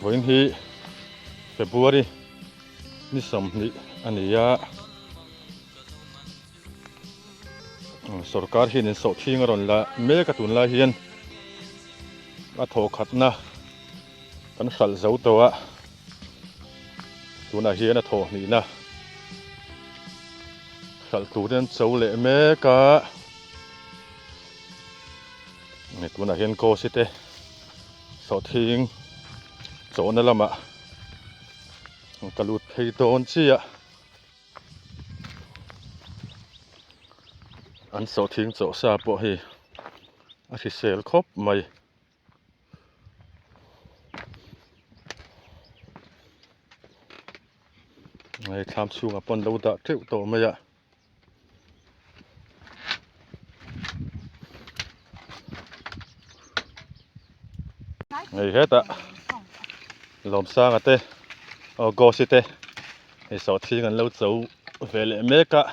Voin hi February ni som ni ania sarkar hin so thing ron la me ka tun la hian a tho khatna kan khal zo towa tuna hian a tho ni na khal tu den zo le me ka ne tuna hian ko site so thing zona lama kalut phei ton chia an so thing cho sa po hi a si sel khop mai ai tham chung apon lo da theu to mai a ไอ้เฮ็ดอะลมสร้างอะเตโกสิเตไอ้สอดที่กันแล้วเจ้าเวลเมกะ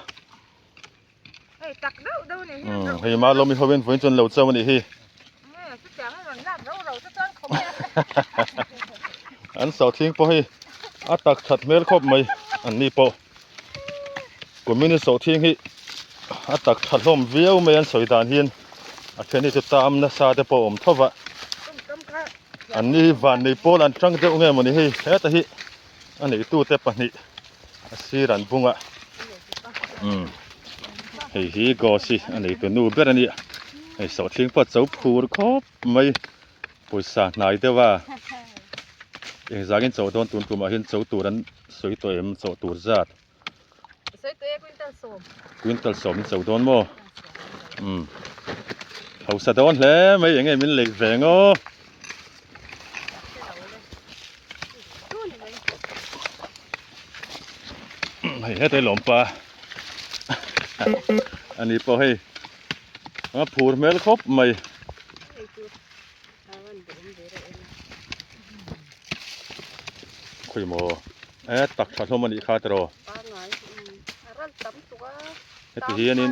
ตักđâuนี่ไอ้มาลมมีเขาเป็นฝนจนแล้วเจ้ามันนี่สุดจังมันนับเราจะต้นเขาแม่อันสอดทิ้งพอให้อัตักฉัดเมลครบไหมอันนี้พอกูมีนี่สอดทิ้งให้อัตักฉัดลมเวียวไม่อันสวยดานเฮียนอันนี้จะตามนะซาเดปอมทว่าอันนี้วันนี้พอลันจังเดียวไงมันนี่ให้เฮ็ดให้อันนี้ตู้เตปนี่สีรันบุงอ่ะเฮ้ยก็สิอันนี้ตัวนู้นเป็นอันนี้ไอ้สอดทิ้งพอเจ้าพูดครบไม่ปุยสาไหนเดียวว่าเองจากินเจ้าโดนตุนกูมาเห็นเจ้าตัวนั้นสวยตัวเอ็มเจ้าตัวจัดสวยตัวเองกินตัลสมเจ้าโดนมั้เขาสะโดนแล้วไม่ยังไงมันเหล็กแฝงอ๋อให้ได้หลอมปลาอันนี้พอให้มาผูดเมลครบไหมคุยโมตักชัดลงมันอีกขาตรอเฮ็ดที่นี่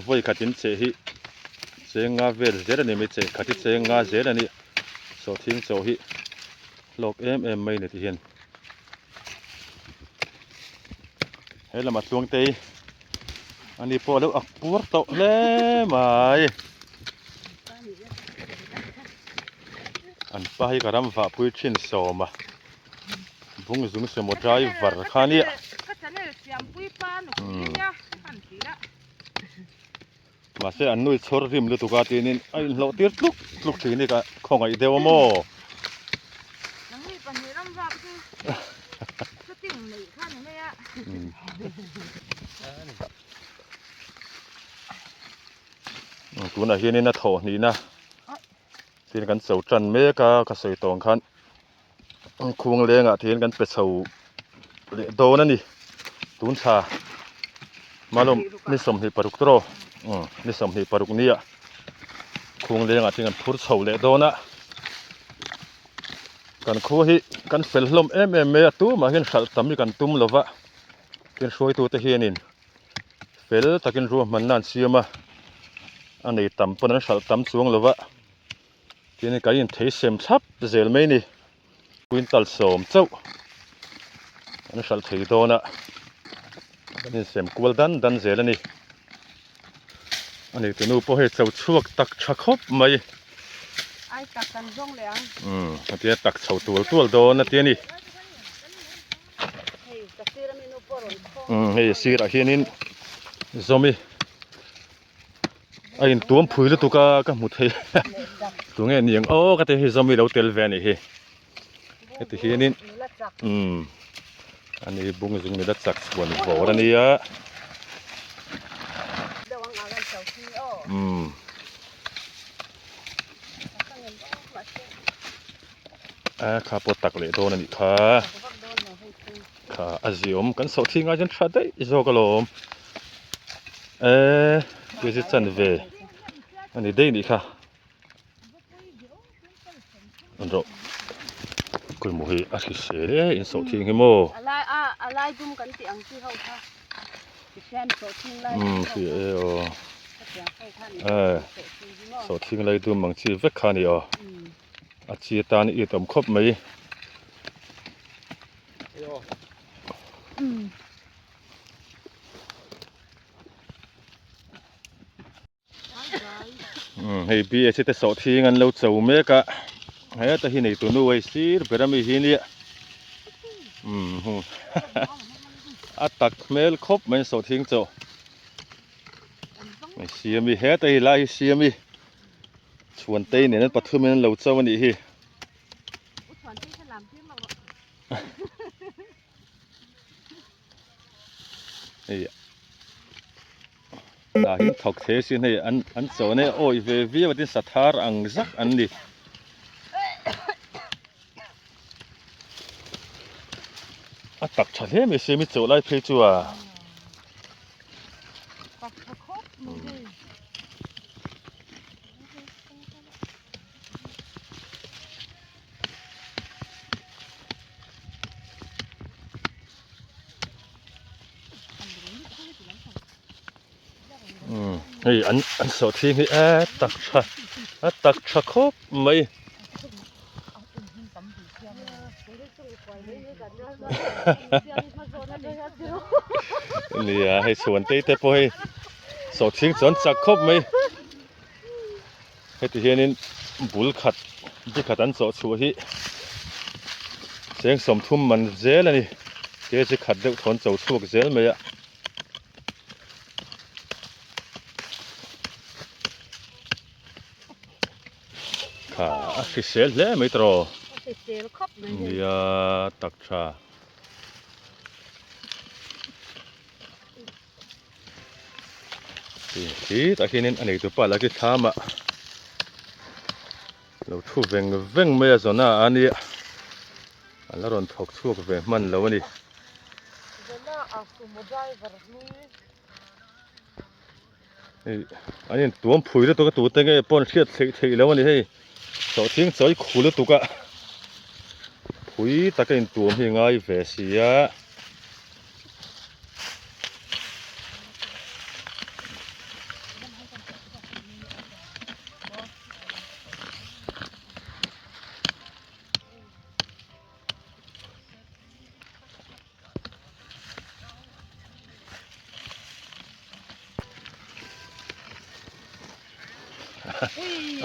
ไว้ขัดจินเสหิเสงาเวรเจรนี่ไม่เสขัดที่เสงาเจรนี่โซทิ้งโซหิโลกไม่เนี่ยที่เห็นให้ละมาลวงเตยอันนี้พอแล้วอ่ะปวดโตเลยไหมอันป้าให้กระดมฝ่าพูดชินโซมาบุ้งจุงเสมอใจวาร์ขานี่มาเสียอันนู้นชอริมลุตุกาตีนี่ไอ้เราเตี้ยลุกทีนี่ก็คงไอเดียวมั้งตัวน่ะเฮียนี่นะโถนี่นะทีนกันเสาจันเมกากระสวยตองคันคุงเลี้ยงอ่ะทีนกันเป็ดเสาเลี้ยโดนั่นนี่ตุนชามาลมนี่สมหิปรุกตรนี่สมหิปรุกนี่อ่ะคุงเลี้ยงอ่ะทีนกันพูดเสาเลี้ยโดนะกันคู่ฮิกันเฟลลมเมตัวมาเห็นสัลตัมมีกันตุ้มลวะทีนช่วยตัวเฮียนินเฟลตะกินรัวมันนั่นเสียมาอันนี้ต่ำปนนั้นสัลต่ำสูงเลยวะทีนี้ก็ยินเทเซมซับเซลไม่นี่กุนตัลสมเจ้าอันนี้สัลเทโดนะนี่เซมกวลดันเซลนี่อันนี้ตัวนู้นพอให้เจ้าช่วงตักชักคบไม่ไอ้ตักกันร่องเหลียงอันนี้ตักเฉาตัวโดนนะทีนี้เฮ้ยสีระเฮียนินซอมบี้ไอ้ตัวมันพุ่ยแล้วตัวก็มุดให้ตัวเงี้ยนี่ยังก็แต่เฮซอมบี้เราเตลเวนี่เฮไอ้ตัวเฮียนี่อันนี้บุ้งจุงมีดัดจักส่วนบ่อนั่นนี่อ่ะข้าปวดตักเลยโดนนี่ข้าอาจิอมกันสดที่งานจันทร์ได้อีโซกลมคือสิจันเวอันนี้ได้นี่ค่ะอันรอคุยโมหิอาศิเสรีอินโซทิ้งให้โมอะไรดุมกันที่อังที่เขาค่ะแซมโซทิ้งไรคือโซทิ้งไรดุมบางทีเวกขานี่อาชีตานี่อีตมครบไหมให้บีเอสเตสอที่งั้นเราจะเมกะให้แต่ที่ไหนตัวนู้นไอ้สิเปิดไม่เห็นเนี่ยอัตักเมลครบไม่สอทิ้งเจ้าไม่เสียมีเฮแต่ไล่เสียมีชวนเต้เนี่ยนั่นปัททุมันเราเจ้าวันนี้ฮีลาหินถกเทสิเนี่ยอันโซเนี่ยโอ้ยเวียวันที่สัทธาอังซักอันนี้ตักชาเลไม่เสียมิโจไล่เพจว่ะ เฮ้ยอันสอทิ้งให้ตักชะครบไม่เนี่ยให้สวนเต้พอให้สอทิ้งสวนจักครบไหมให้ที่เห็นนี่บุลขัดที่ขัดอันสอชัวที่เสียงสมทุ่มมันเจแล้วนี่เจ๊จะขัดเด็กทนเจ้าชั่วเจลไหมอะค่ะคือเซลเลยไม่ตรอเนี่ยตักชาที่ตะกี้นี้อันนี้ตัวป้าลักที่ทำอะเราทูเวงไม่จะน่าอันนี้อันละรอนถกทั่วเวงมันแล้วนี่อันนี้ตัวผุยแล้วตัวก็ตัวเต็งไอ้ปนเชียดเทแล้วนี่ให้สอทิ้งสอยขู่แล้วตัวก็ผุยตะกี้ตัวมีง่ายเวสีอะ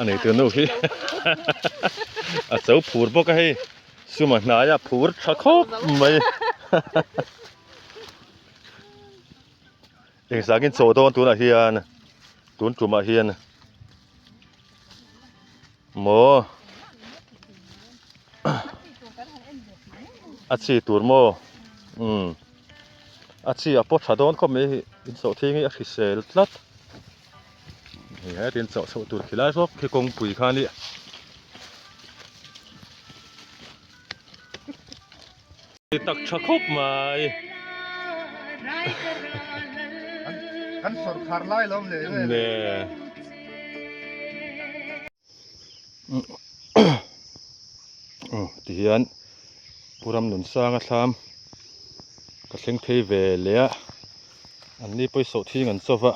อันนี้ตัวนู้นที่อาเจ้าผูดบอกให้สุมาหนายผูดชักคบไม่เองสากินโซโต้ตัวน่ะเฮียนตัวจุ่มเฮียนโมอาชีตัวโมอาชีอาปอชาดอนก็ไม่อินโซทิ้งอาชีเซลตัดนี่ฮะที่โซตัวขี้ไล่ซบขี้กงปุ๋ยข้านี่ตักชักคบไหมกันสดคาร์ไล่ล้มเลยเนี่ยที่เห็นผู้รำหนุนสร้างกันทำกระเซ็งเทเวเลียอันนี้ไปสดที่เงินซะวะ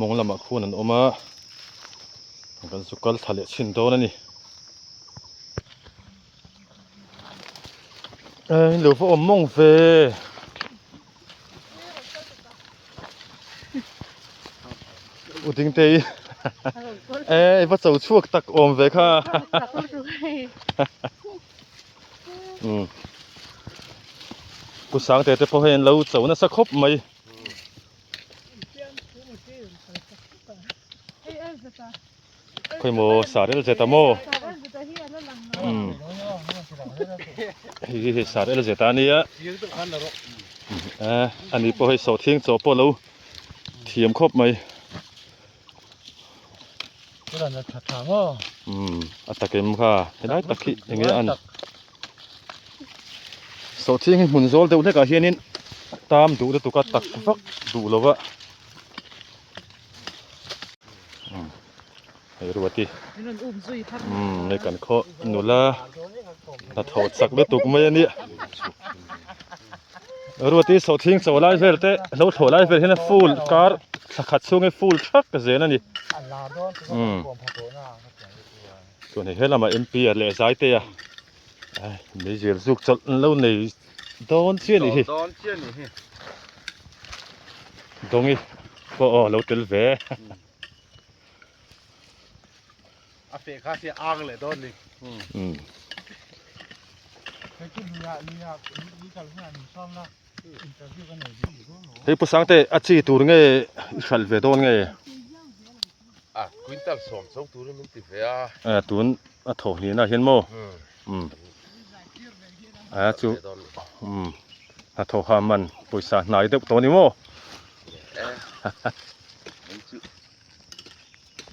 มองละมาคู่นั่นออกมากันสุกัลทะเลชินโตนั่นนี่หรือว่ามองเฟอุทิงเตยว่าเจ้าช่วงตักอมเวค่ะกูสั่งแต่พอเห็นเราเจ้าน่ะสักครบไหมค่อยโมสาเรลเจตาโมฮิสาเรลเจตานี่อ่ะอันนี้พอให้สอทิ้งจอปอเราเทียมครบไหมอัตตะเกมค่ะเห็นไหมตะกี้อย่างเงี้ยอันสอทิ้งหุ่นโซลเดี๋ยวนี้ก็เฮียนินตามดูตัวก็ตักฟักดูแล้ววะรู้ว่าที่ในการเคาะหนูละถ้าถอดสักเลือดตุกไม่ยันนี่รู้ว่าที่สอทิ้งสอไล่เฟลเต้เราถอดไล่เฟลเห็นฟูลการ์ขัดช่วงให้ฟูลชักก็เสียนั่นนี่ส่วนนี้เห็นละมาMPอะไรสายเตะไม่เจอสุกจัดแล้วในโดนเชี่ยนี่ตรงนี้ก็เราเตลเวอาเฟคาเสียอ่างเลยตอนนี้เฮ้ยผู้สังเตอาชีตัวไงฉันเวทอนไงคุณตั้งสองตัวนี่มันติดเวตัวถอนี่นะเห็นมั้ยจูถอหามันปุยสานไหนเด็กตัวนี้มั้ย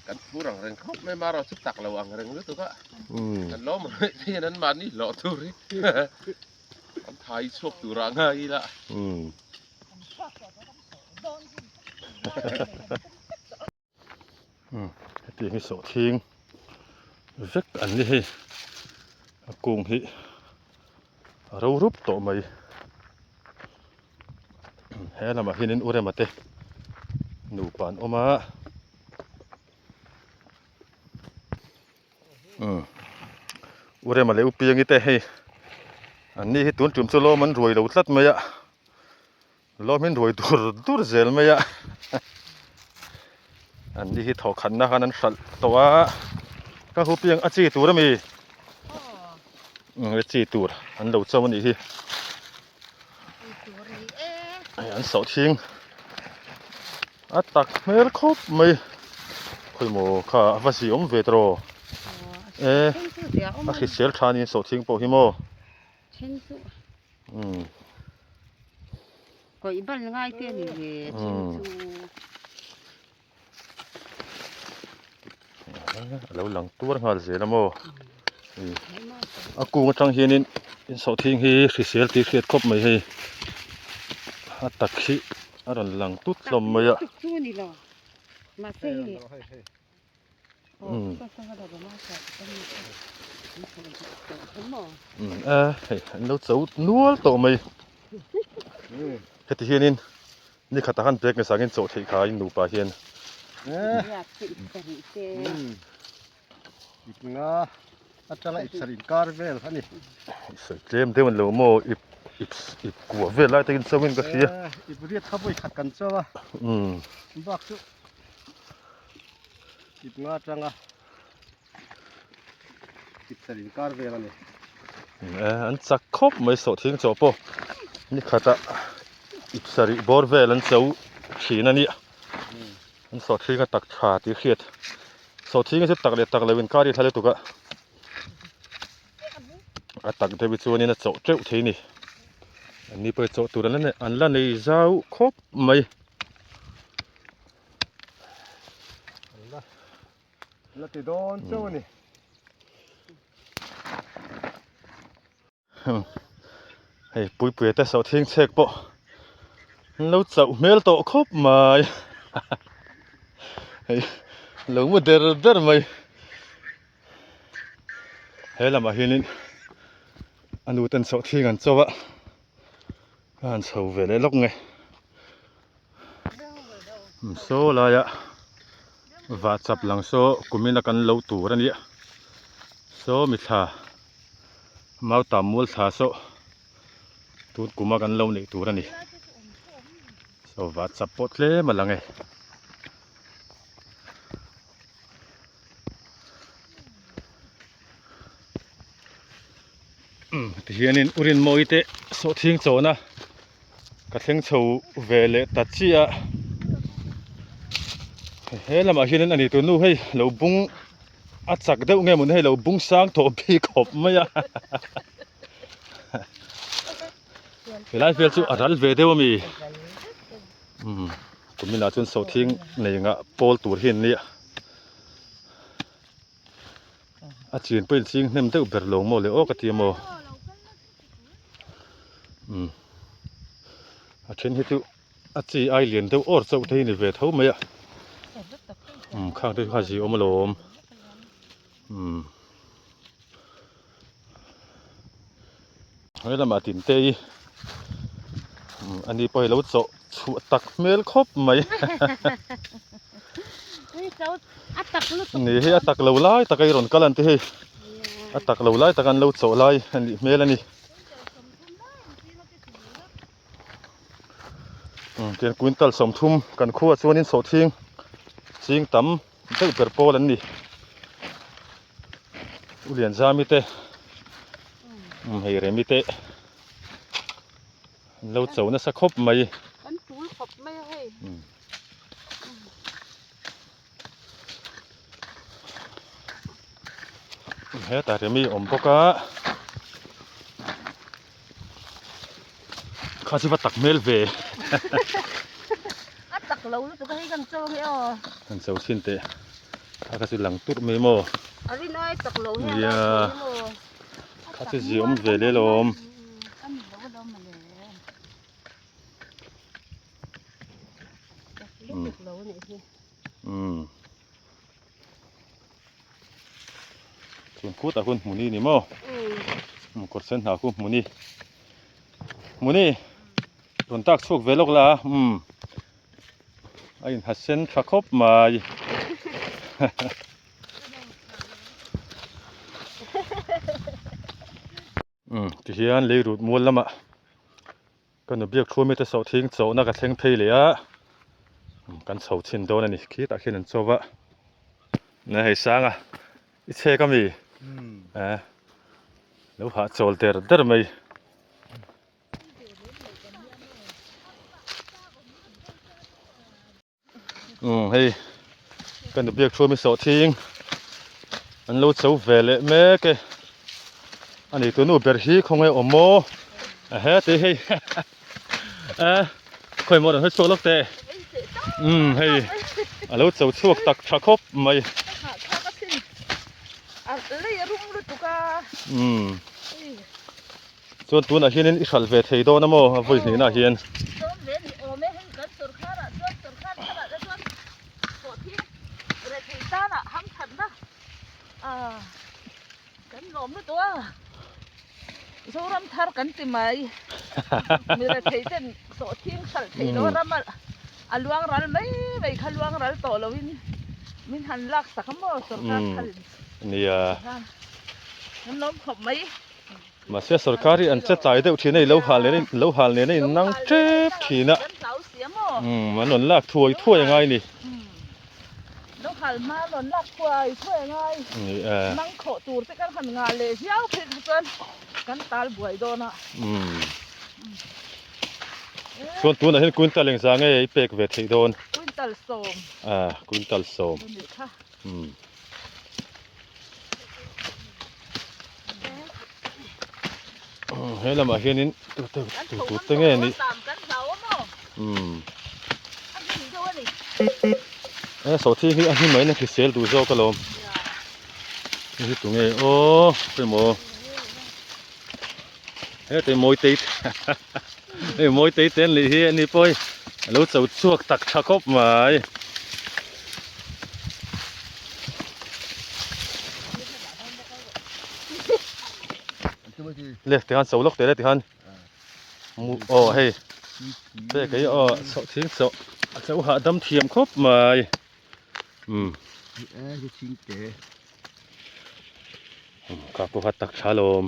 กันผู้รังเริงเขาไม่มาเราสุดตักเราอังเริงหรือตัวก็กันล้อมที่นั้นมานี่หล่อตัวนี้มันไทยชกตัวรังไงล่ะที่ให้สอทิ้งเว็กอันนี้กุ้งที่เรารูปต่อมาเฮ้ยเรามาเห็นอุเรมาเต หนูปานออกมาอุเรมาเลวปียงอีเตให้อันนี้ให้ตุนจุ่มโซโลมันรวยเราตัดมาอะล้อมันรวยตัวเซลมาอะอันนี้ให้ถอขันนะคันนั้นสัตว์ตัวก็หูเปียงอาจีตัวละมีอาจีตัวอันเราเจ้ามันอีที่อันเสาทิ้งอัดตักเมลครบไม่คุยโมข้าว่าสิเวทโรอาคิเซลชานี่เสาทิ้งโปหิโมก็อีบ้านง่ายเตี้ยนี่เว้แล้วหลังตัวงาเสียละโมอากูงจังเฮียนินเสาทิ้งให้คิเซลตีเขียดครบไม่ให้อัดตักขี้อันหลังตุดลมไม่อะมาเซ่เฮ้ยเราเจ้านัวโตไม่เฮ็ดที่เฮียนินนี่ขัดทหารเบรกในสางเงินโจที่ขายหนูปลาเฮียนอีกงาอาจารย์อิสรินการเวลฮะนี่เจมเดี๋ยวมันเหลวโมอีกัวเวลไล่ตะกินเซเว่นก็เสียอีบเรียดทับไปขัดกันเจ้าวะบักซุอีกงาจังอ่ะอิสรินการเวลนี่อันสักครบไม่สดทิ้งจบปะนี่ขัดอิสริบอร์เวลอันเจ้าขีนั่นนี่อันสดทิ้งก็ตักขาตีเขียดสดทิ้งก็จะตักเลยเป็นการที่ทะเลตุกะตักเดวิดส่วนนี้นะเจ้าเจ้าทีนี่อันนี้ไปเจ้าตัวนั้นเนี่ยอันละในเจ้าครบไหมแล้วติดโดนเจ้านี่ให้ปุยแต่เสาทิ้งเช็คปะแล้วเจ้าเมลโตครบไหมให้หลงมาเดินไหมให้ละมาเห็นอันดูเต็นเสาทิ้งกันเจ้าวะอันเสาเวลล็อกไงโซ่ละยะวัดจับหลังโซ่กุมินักันเล่าตัวนี่โซ่มิถามาตามมูลถาโซ่ตูดกุมากันเล่าในตัวนี่โซ่วัดจับปดเล่มาลังไงที่เฮียนินอุรินโมอิเตโซ่ทิ้งโจนะกระเทงโชว์เวลตัดเชียเฮ้ยละมาเฮียนินอันนี้ตัวนู้ให้เราบุ้งอัดสักเดี๋ยวไงมันให้เราบุ้งสร้างตัวปีขบไหมอะเวลาเวลสู้อัดรัลเวเดวมีผมมีหน้าจนโซ่ทิ้งในงะโพลตัวเห็นเนี่ยอาจีนเป็นสิ่งเนี่ยมันต้องเบิดลงโมเลยโอ้กติโมอาเช่นที่ตัวอาจีไอเลียนเดี๋ยวอดเจ้าที่นี่เวทเท่าไหมอ่ะข้างที่ข้าจีอมลมเฮ้ยละมาตินเตยอันนี้ไปแล้วโซ่ชัวตักเมลครบไหมนี่ให้ตักเหลาไล่ตักไอรอนกันที่ให้ตักเหลาไล่ตักกันเหลาโซ่ไล่อันนี้เมลอันนี้เกี่ยนกุนตัลสมทุ่มกันขั้วส่วนนี้โซ่ทิ้งซิงต่ำตึกเปิดโปลันนี่อุเลียนซามิเตเฮเรมิเตเราโซ่น่ะสักครบไหมกันตูครบไม่ให้เฮ้แต่เรมีอมปกะข้าจะว่าตักเมลเวตักเราตัวให้กันเจ้าไม่อ๋อกันเจ้าชินเตะข้าก็จะหลังตุดเมโมอันนี้น้อยตักเราเนี่ยข้าจะziomเวเลลมคุณคูดแต่คุณหมูนี่นี่โมกดเส้นหาคุณหมูนี่โดนตักสุกเวลกละ Ein hasen Jakob mai. Ti hian le rut mul lama. Kan biak thua mi te so thing cho na ka thleng phei le a. Kan chho chin don ani khi ta khin an chowa. Na hei sanga. I che ka mi. Lo ha chol der mai. Hei. Kan biak thua mi so thing. An lo chau vele me ke. Ani tu nu ber hi khong ai omo. He te hei. Khoi mo da so lok te. Hei. Alo chau chuak tak Jakob mai. Le rum lu tu ka chuan tun a hianin I hral ve thei dawn emaw a voi hnih na hian dom ve ni o me hen kan sur khara chuan sur khar khara la chuan so thi re thei ta na ham than na kan lom lu tu so ram thar kan ti mai mi re thei ten so thing sal thei lo ram aluang ral mai khaluang ral to lovin min han lak sakamo sur khar khal ni nan lom khop mai ma se sarkari an che tai deuh thin ei lo hal ne nei nang trep thina man non lak thuai ngai ni lo hal ma non lak thuai ngai ni nang kho tur te kan han nga le hiao phe chuan kan tal buai do na chuan tun a hin quintal leng za nge pek ve thei dawn quintal som quintal som Hei lama hianin tu te nge ni so thi hi a hi mai na ki sel du zo ka lom hi tu nge o pe mo he te moi te ei moi te ten li hi ni poi lo chau chuak tak Jakob mai le te han so lok te le te han hei be cái so thing so chau ha dam thiam khop mai ching te ka ko hat tak chalom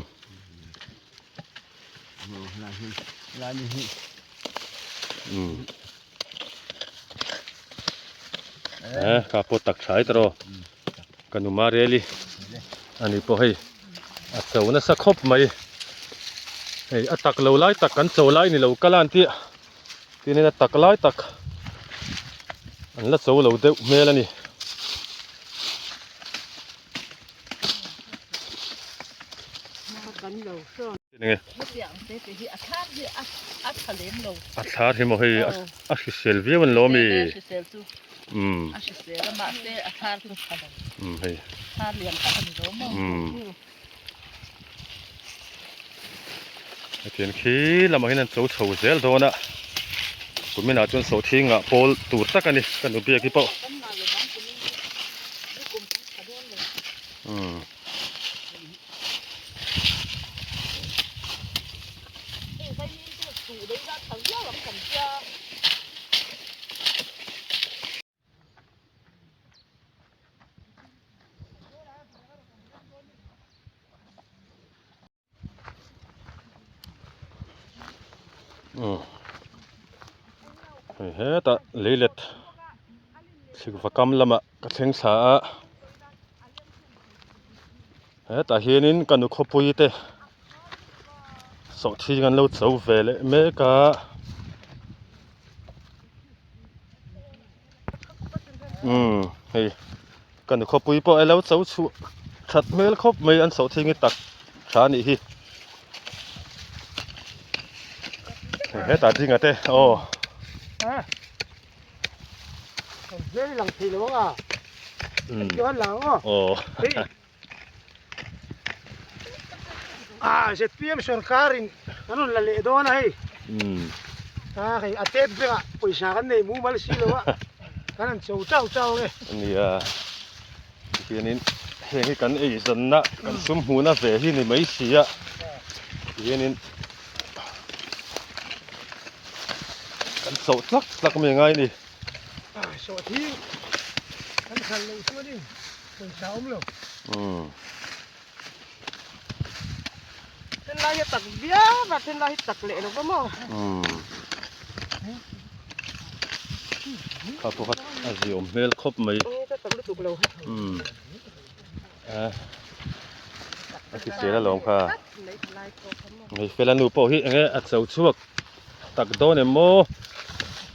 la ni hi ka po tak thai tro kanu ma reli ani po hei a chau na sa khop mai hei a tak lo lai tak kan chau lai ni lo kalan ti tin na tak lai tak an la chau lo deuh mel ani kan lo so nge yang te te hi athar hi athalem lo athar hi mo hei a sel vi man lo mi sel tu a sel ma te athar tu khala hei thar lian ka ni lo mo Tian khi lama hian an chau chho zel dawna kumina chuan so thinga pol tur tak ani kan ubia ki po he ta leilet sikvakam lama ka thleng sa he ta hianin kanu khopui te so thing an lo chau vele me ka hei kanu khopui po elo chau chu that mel khop mai an so thing I tak tha ni hi he ta ding ate Very lang thilo nga. Yon lang se PM sarkarin ano lali do na hey. Kay atet ba poisa kan nei mu mal silo wa. Kanan chau le. Ni hianin hengi kan ei zanna kan sum huna ve hi ni mai sia hianin kan so tlak me ngai ni so thi kan khal lo so ni kon saum lo Tên lai tắc bia và tên lai tắc lệ nó có mò. ครับพวกอาซิโอเมลครบไหม Ta tắc nó tụt lâu. อาทิเสียแล้วลองค่ะ Lấy lai có không mò. ไอ้เฟลานูโปฮิเงี้ยอัดเสาชวกตักโดนเนี่ยโม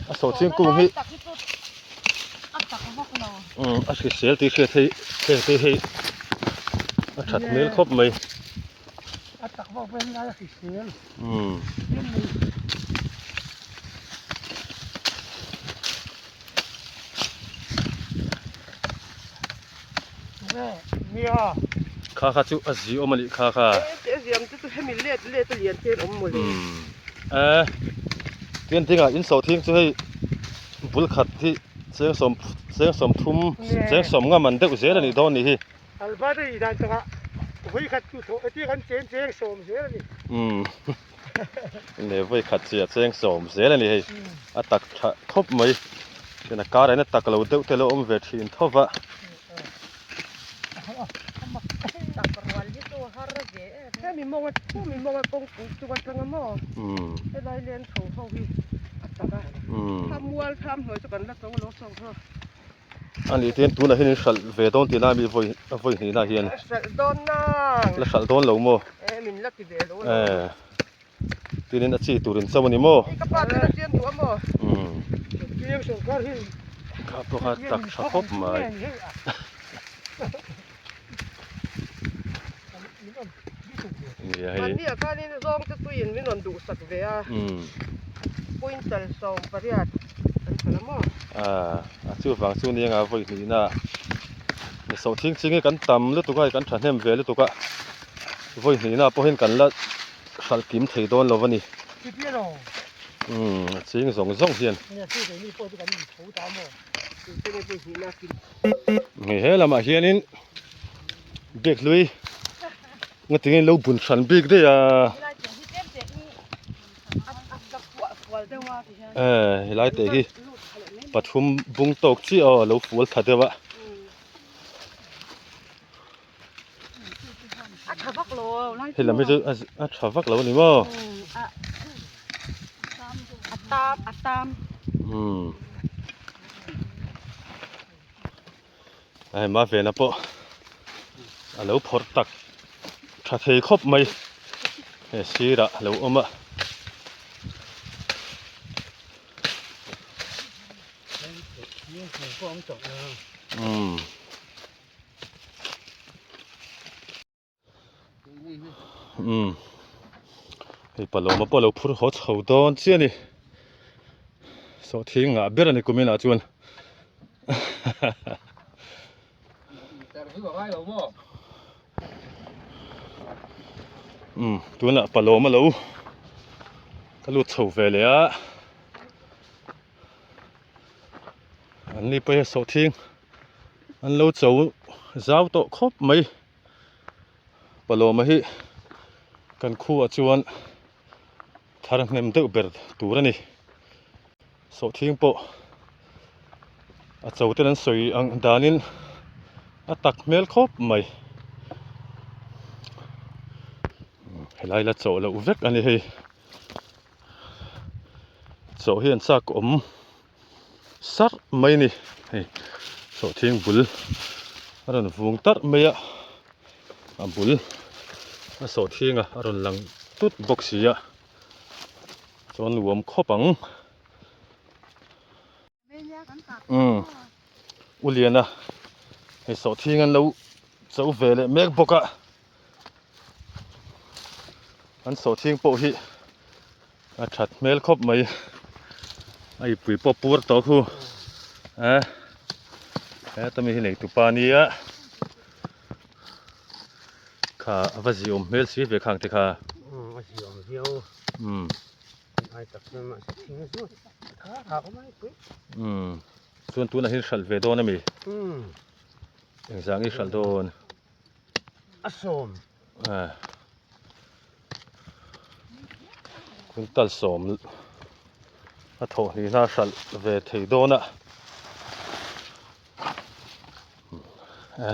อาโซชิงกุ้งฮิ Tắc cái tụt. Tắc cái móc nào. อาทิเสียตีเสียที่ฮิอาชัดเมลครบไหม atak mo pa na kisel แม่เมีย ข้าจุอาซิโอมาลิข้า Thế diệm chứ tôi hay mình lê tôi liền trên ông một liền. เปลี่ยนทิ้งอินโซทิ้งช่วยบุลขัดที่เสียงสมทุ่มเสียงสมงามันเด็กเสียแล้วนี่โดนนี่ฮิ albada idan taka hui khat tu tho ati kan chen som se ni เนี่ยไว้ขัดเสียเสียงสมเสียแล้วนี่ฮิอาตักครบไหมเป็นอาการอะไรนะตักเราเด็กแต่เราอมเวทีนทว่า Tak perwal gitu harga je. Saya memang kong cuma tengah mò. Cái lai liền thầu thầu đi. Tắc à. Tham mual tham hồi cho cần là tông lỗ sông thôi. อันนี้เตียนตัวน่ะเห็นสัลเวดอนที่น่ามีไว้นี่น่าเห็น Sal don nang. แล้วสัลโดนเราโม Mình lắc cái về lỗ. ทีนี้น่ะสิตุรินสวนี่โม Cái bát nó tiền tua mò. kiyo so kar hi ครับพวกตักชะครบไหม นี่ให้ Mà nia cái này rong cho tôi in với non đủ sạch về à. Point tal sông pariat. Cái là mò. ชื่อฟังชื่อนี้งาไว้นี่น่ะนี่เสาทิ้งกันตำหรือตัวก็กันฉันเห็นเวหรือตัวก็ไว้นี่น่ะพอเห็นกันละสัลกิมไทยโดนแล้ววะนี่ ti pi no ทิ้ง2เฮียน ne ti de ni po ti kan tho ta mo Cái này tôi nhìn là kinh. นี่เฮ้ละมาเฮียนินเด็กลุยงั้นถึงเราบุญฉันบิ๊กได้อ่ะ Lai chẳng biết tem tẹt ni. Tắc quạ đây hoa thì ha. หลายเตะที่ปฐุมบุงตกที่เราฟูลถัดเดียวะ Thả vắc lồ. เห็นแล้วไม่เจอชาวฟักเรานี่มั้ง Tam. มาเวนะปะเราพอตักถ้าเทครบไหมสีระเราเอามา ni ko ang tok na ไอ้ปลาเราพูดเขาเฉาดอนเสียนี่สอทิ้งเบี้ยนี่กูไม่น่าชวน แต่คือว่าเราบ่ ตัวน่ะปลาเราเราก็รู้เฉาเวเลยอ่ะอันนี้ไปสอทิ้งอันเราเฉาเจ้าโตครบไหมปลาเรามาฮิกันคู่ชวนทารังเนมเดือดเบิดตัวนี่สอทิ้งปะเจ้าตัวนั้นสวยอังดานินตักเมลครบไหมเฮ้ยไล่ละเจ้าละอุเวกอันนี้เฮ้ยเจ้าเห็นสักสัตว์ไหมนี่เฮ้ยสอทิ้งบุลอันนั้นวงตัดไหมอ่ะบุลสอทิ้งอันนั้นหลังตุดบกสีอ่ะจนรวมครบปังอุเลียนนะไอ้สอทิ้งกันเราเจ้าเวลเมฆบกะอันสอทิ้งโปหิชัดเมลครบไหมไอ้ปุ๋ยปอปูร์ต่อคู่แต่ไม่เห็นไอ้ตุปานี่อ่ะข้าว่าจะเมลสีเวขังที่ข้า asi ang hiyo ai tak na ma thing su ha ko mai pu ส่วนตัวนั้นเห็นสัลเวโดนนะมีอย่างสังอีสัลโดน asom คุณตัดสมถ้าโถนี่น่าสัลเวทีโดนอ่ะ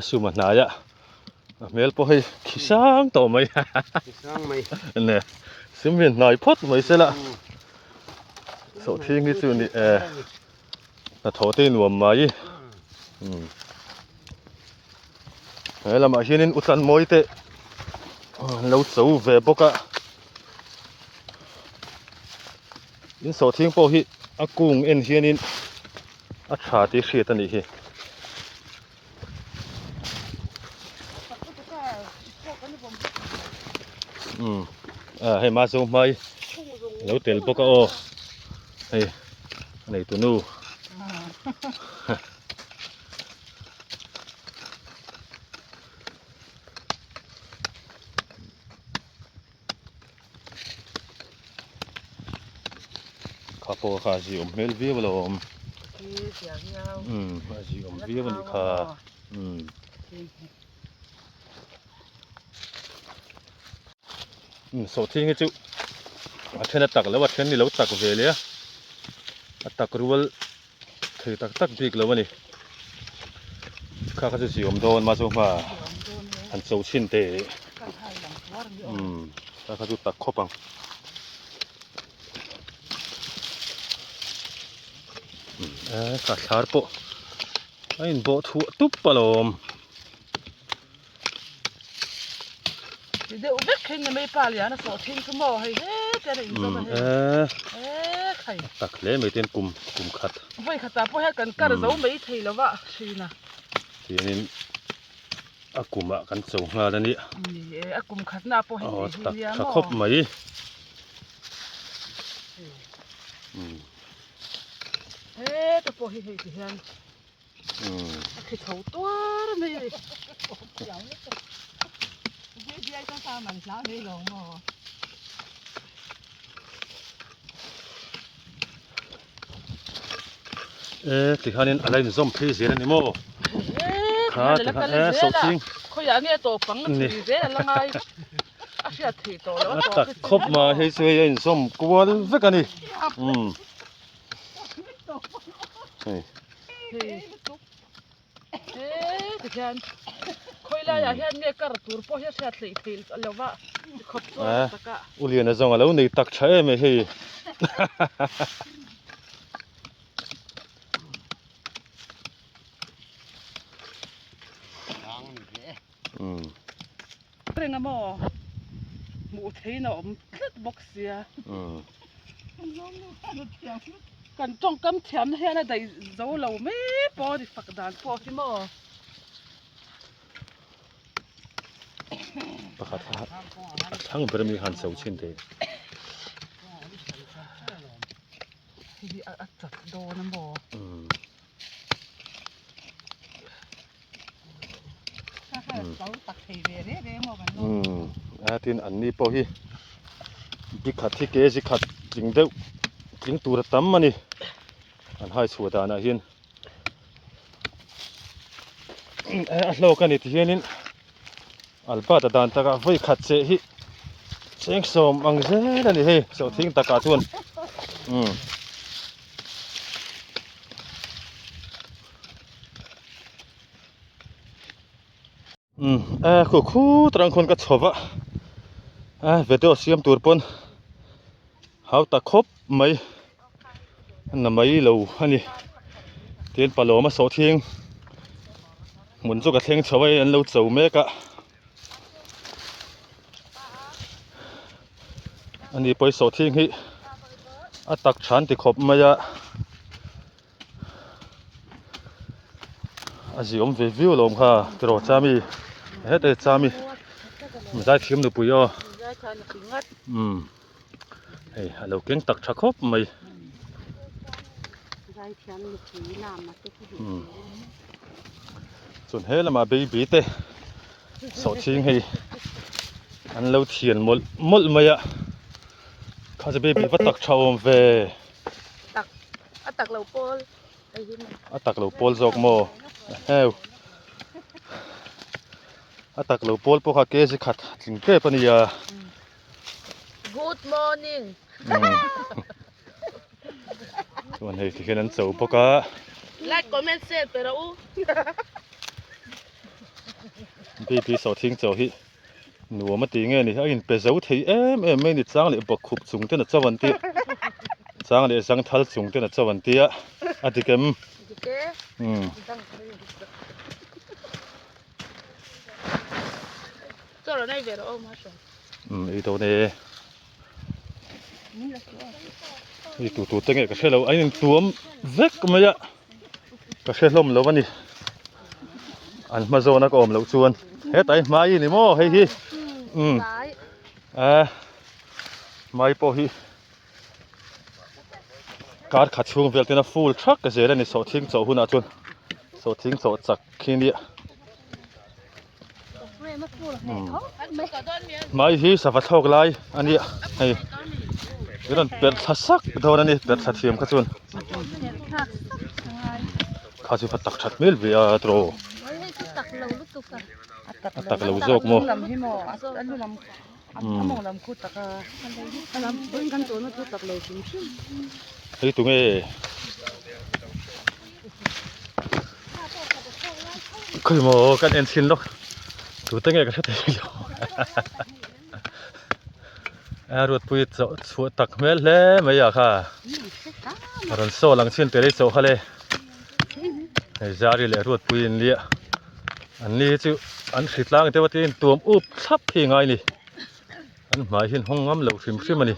su ma na ya mel po hi kisang to mai สร้างใหม่ ne sim hin nai phot mai se la so thing hi chu ni na tho te nuam mai la ma hianin utan moi te lo chou ve boka in so thing po hi akung en hianin a tha ti hriat ani hi hei ma zo mai lo tel boka o hei nei tu nu kapo kha ji mel vi wala ji vi wala kha so thing chu a thena tak lo wa then ni lo tak ve le a tak rual thei tak tak bik lo ani kha ka ji don ma so ma an so chin te ta ka ju tak khopang ka thar po ain bo thu tup palom de ubek khin me pal ya na so thing su mo hai he te re zo ma he khai tak le me ten kum khat voi khata po he kan kar zo mai thei lawa sina tinin akuma kan chou nga da ni akum khat na po he tak tha khop mai to po hi he hian khi thau toar me ri dia kan sa man sa me lo mo ti hanin alai zom phei zen ani mo kha so thing kho ya nge to pang ni ze la ngai a sia thi to lo to tak khop ma he se in som kwal vek ani ti hian khoi la ya hian nge kar tur po he sia thlei thil alowa khop to taka ulian a zong alo nei tak tha me he Prenga mo mu thei na om tlet box ya kan tong kam thiam he na dai zo lo me po di fak dan po hi mo pakhat thang bermi han so chin te di a chak do na mo tak thei ve re mo kan tin an ni po hi bi khat thi ke ji khat jing deuh tling tur tam ani an hai chu da na hian a hlo ka ni ti hianin alpa ta dan taka voi khat che hi cheng som ang zen ani he so thing taka chuan khu trang khon ka chowa vedo siam tur pon hau ta khop mai na mai lo ani ten paloma so thing mun chu ka thleng chawai an lo chau me ka ani poi so thing hi atak than ti khop maya aziom ve view lom kha tro chami hete chami mzai thim nu puyo hey alo keng tak tha khop mai dai thiam ni thi lam ma te ki chun he lama baby te so thing hei an lo thian mol maya kha je baby va tak thawm ve tak lo pol atak lo pol jok mo heu atak lo pol po kha ke ji khat tling ke pania good morning chuan hei ti hian an chau poka like comment share pero bi so thing cho hi nu ma ti nge ni a in pe zo thei em me ni chang le bok khup chung te na chawan ti chang le sang thal chung te na chawan ti a atikem cho rồi đây về đó ôm hết rồi i to ne i tu te nge ka shelo ai in tuam vek ma ya ka shelom lo wani an ma zo na ko om lo chuan he tai mai ni mo hei hi mai po hi kar kha chung vel te na full truck ka zela ni so thing cho huna chun so thing cho chak khini mai hi sa va thok lai ani hei ron pet thasak don ani pet thathiam ka chun kha chu fatak that mil vi a tro tak lo jok mo lam hi mo anu lam among lam khu tak lam bun kan to no chu tak lo chim chim hei tu nge khoi mo kan en sin lok tu te nge ka the yo a ruat pui chu tak mel le mai ya kha ron so lang chin te le so khale hei zari le ruat pui in lia an ni chu an hritlang te watin tuam up thap hi ngai ni an mai hin hongam lo hrim hrim ani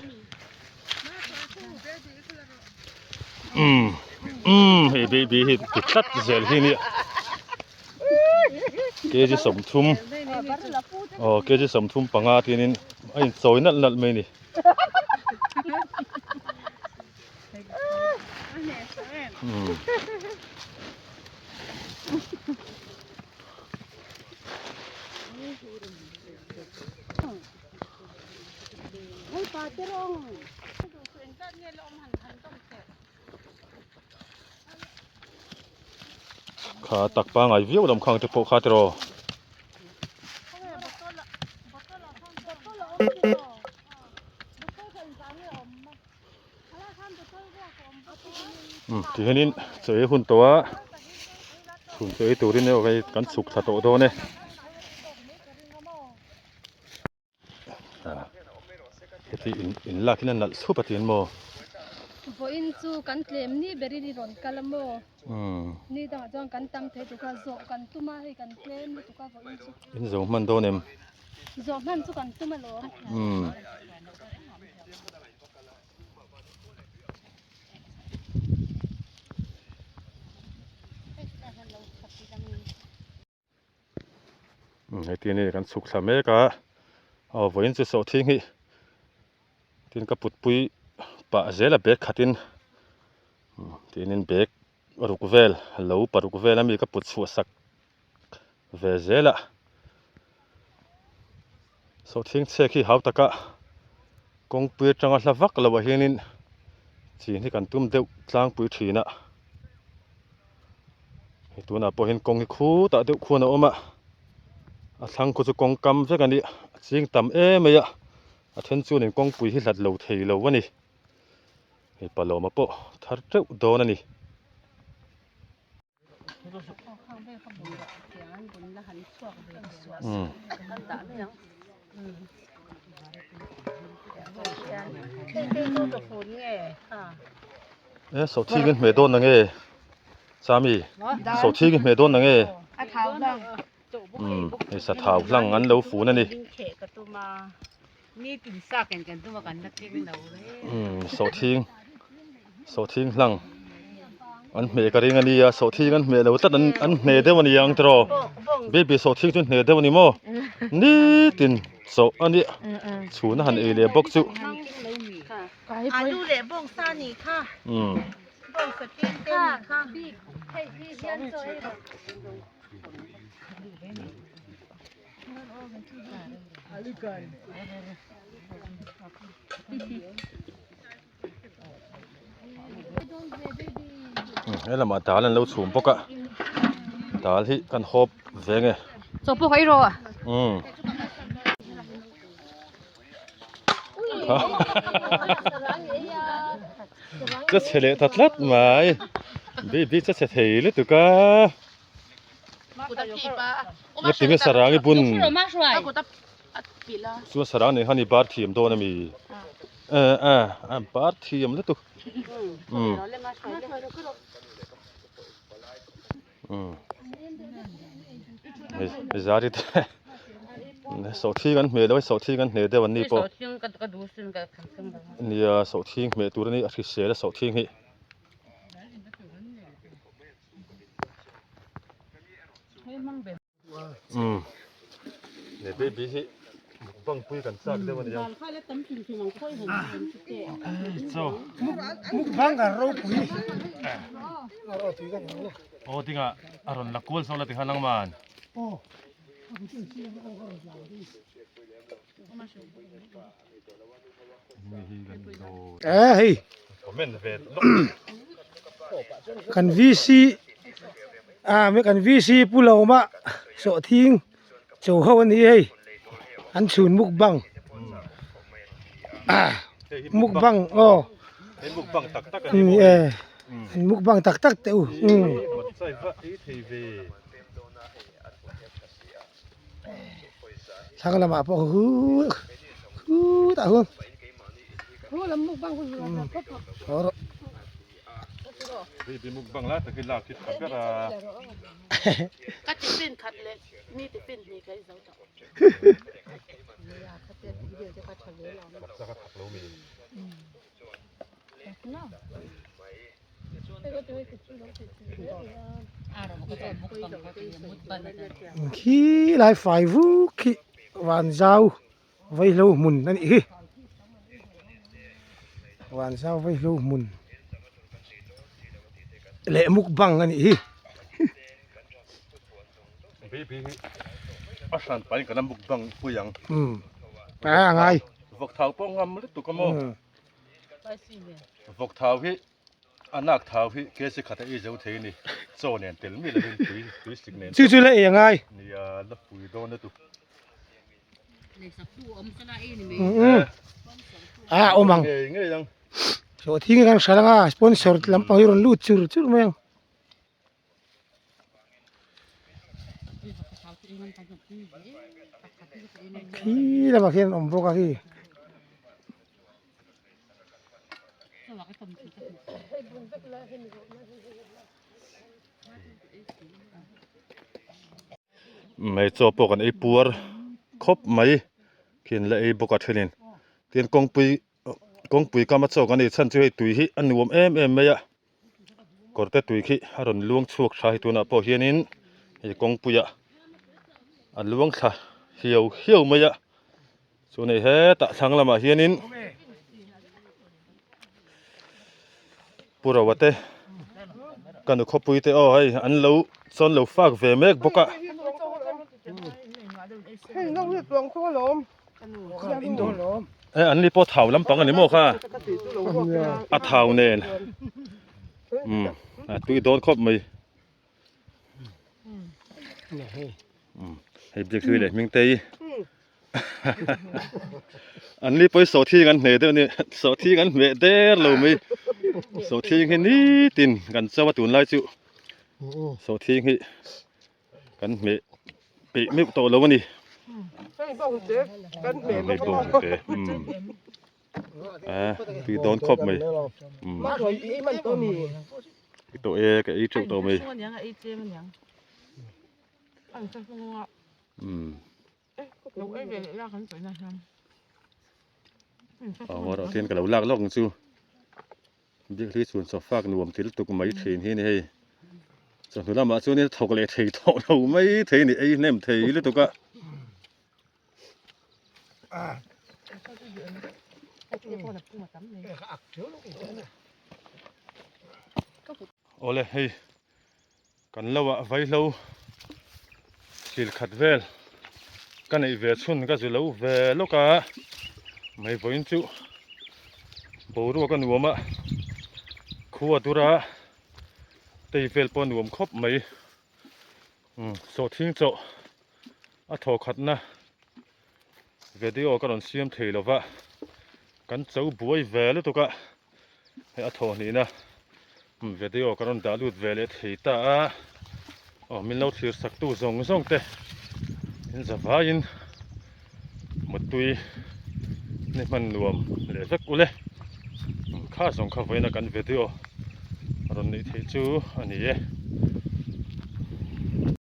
hei baby hi tiklat zel hi ni ke ji som thum ke ji som thum panga tinin ai choi nal nal mai ni kha tak pa ngai viu lam khang te po kha tro ti henin chei hun towa hun chei turin ne oi kan suk tha to do ne heti in lakin nal supatin mo vo in chu kan tlem ni beri ri ron kalamo ni da jang kan tam the tu ka zo kan tuma he kan tlem ni tu ka vo in chu in zo man do nem zo man chu kan tuma lo heti ni kan suk thla me ka vo in chu so thing hi tin ka put pui pa zela bek khatin tinin bek rukvel lo parukvel ami ka put chu sak ve zela so thing che khi hau taka kong pui tanga hlavak lawa hianin chi ni kan tum deuh tlang pui thina hi tuna po hin kong hi khu ta deuh khuna oma a thlang khu chu kong kam vek ani ching tam meya a then chu nin kong pui hi hlat lo thei lo wani hei paloma po thar teuh don ani so thingin me don na nge chami so thingin me don na nge a thau lang ei sa thau hlang an lo fu na ni khe ka tu ma ni tin sa kan tu ma kan na king lo le so thing hlang an me ka ring ani ya so thing an me lo tat an hne de wani yang tro baby so thing chu hne de wani mo ni tin so ani chuna han e le bok chu alu le bong sa ni kha bong sa tin ten kha bi hei hi hian so he ela ma talan lo chhum poka tal hi kan hop venge so po kai roจะเฉลยตัดลัดไหมบีจะเฉลยเลยตุกะ กูตะกี้ปะ Nge tinge sarangi bunกูตะปีละ Su sarang ni hani bar thiam do na mi bar thiam le tu Bây giờ thì sầu thi gan mẹ đó sầu thi gan nè đâyวันนี้ poนี่สาวทิ้งแม่ตัวนี้อาทิตย์เสียแล้วสาวทิ้งให้เนี่ยเบบี้ที่บังปุยกันซากได้วันนี้ยังโซ่ mukbang ka raw pui araw tu kan yo โอ้ติงอ่ะอารอนลักกูลโซ่ละติงหันังมัน oh hey ผมเม่นเวท kan visi me kan visi pulau ma so thing chou ho ni hey an chun mukbang mukbang oh เห็นบุกบังตักตักกัน mukbang tak tak teu มันใส่ว่าอีทีวี sang lama po hu ta hu lam mukbang hu oro บีมุกบังละแต่คือลากคิดขับก็รา ก็จะเป็นขัดเลยนี่จะเป็นนี่ก็จะเอา สักขับโลมี khi lại phải vũ khi hoàn giao vây lâu mùnนั่นอีhoàn giao vây lâu mùn lệ mukbang นั่นอี บีอาชันไปกับน้ำบุกบังปุยยัง ไง พวกเท้าป้องงำเลยตุกมอ ไปสิเนี่ย พวกเท้าพี่อันนักเท้าพี่เกสิขัดอีเจ้าเทนี่โซเนี่ยเต็มมีเลยตุยสิกเนี่ย ชื่อเลยยังไง นี่ลับปุยโดนนะตุ โอมัง เงี้ยยัง so ting kan saranga sponsor lampang yuron lutsur mo khi là makin ombro kaki ไม่จบปกันไอ้ปัวครบไหมเขียนละไอ้บกัดเทนินเตียนกงปุยกามาจกันไอ้ฉันจะให้ตุยฮิอันนวมไม่อะกอดแต่ตุยฮิอารมณ์ลวงชวกชายตัวน่ะพอเฮียนินไอ้กงปุยอะอันลวงชาเหี่ยวไม่อะส่วนไอ้เฮตะสังละมาเฮียนินปุระวัตเตกันครบปุยเตอ้อให้อันเราซ้อนเราฝากเวเมกบกะ Hey, no, we're going to alone. indo lo อันนี้พอเท่าลำปังอันนี้โมค่ะอัดเท่าเน่นตุยโดนครบไหมให้เด็กคือเลยมิงเตยอันนี้ไปโซที่กันเหนือเดี๋ยวนี้โซที่กันเวเดอร์เราไม่โซที่กันนี่ตินกันเจ้าวัตุนไล่จุโซที่กันเมปีไม่โตแล้ววันนี้ Hey, bông thế, cân mẹ ไม่ bông บอก bông. เตตุยโดนครบไหม Má rồi ý mình tôi mì. ตัวกับอีจุตัวไม่ มันยังไอ้เจมันยัง Anh sao không ngọ? ลูกไอ้เด็กยากขันสวยนะครับ อ๋อเราเทียนกับเราลากลอกกันสู้เด็กที่ส่วนสอบฟากนวมที่ตุกไม่เทนที่นี่ให้ส่วนที่เรามาช่วงนี้ถกเลยเทเราไม่เทนี่ไอ้เนมเทหรือตุกะ โอ้เลยเฮ้ยกันแล้วว่าไว้เราสิลขัดเวลกันไอเวลชุนก็จะเราเวลแล้วก็ไม่พออินจูบูรัวกันหัวมะขัวตุระตีเวลปนหัวมครบไหมโซทิ้งโจอ่ะถอขัดนะวิดีโอก็โดนเสียมเทแล้ววะกันเจ้าบัวเวลแล้วตุกะให้อ่ะถอนี่นะวิดีโอก็โดนดาลุดเวลเทตาโอ min lo thlir sak tu zong zong te in zawa in matui ni man nuam le vek ule kha zong kha voina kan video ron ni thei chu ani e